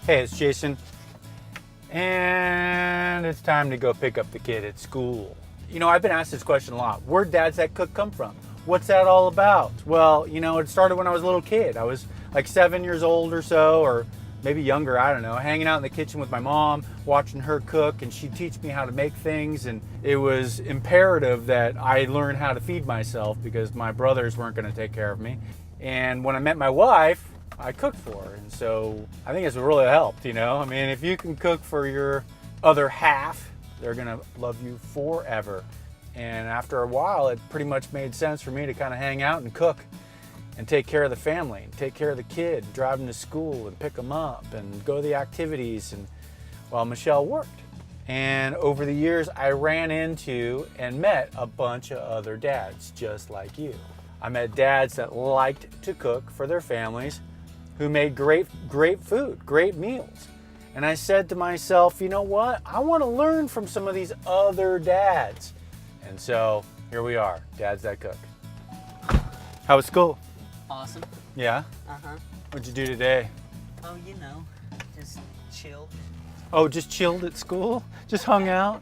Hey, it's Jason, and it's time to go pick up the kid at school. You know, I've been asked this question a lot. Where'd dads that cook come from? What's that all about? Well, you know, it started when I was a little kid. I was like 7 years old or so, or maybe younger, I don't know, hanging out in the kitchen with my mom, watching her cook, and she'd teach me how to make things. And it was imperative that I learn how to feed myself because my brothers weren't going to take care of me. And when I met my wife, I cooked for her, and so I think it's really helped, you know? I mean, if you can cook for your other half, they're gonna love you forever. And after a while, it pretty much made sense for me to kind of hang out and cook and take care of the family, and take care of the kid, drive them to school and pick them up and go to the activities, and while Michelle worked. And over the years, I ran into and met a bunch of other dads just like you. I met dads that liked to cook for their families, who made great food, great meals. And I said to myself, you know what? I want to learn from some of these other dads. And so here we are, Dads That Cook. How was school? Awesome. Yeah? Uh-huh. What'd you do today? Oh, you know, just chill. Oh, just chilled at school? Just hung out?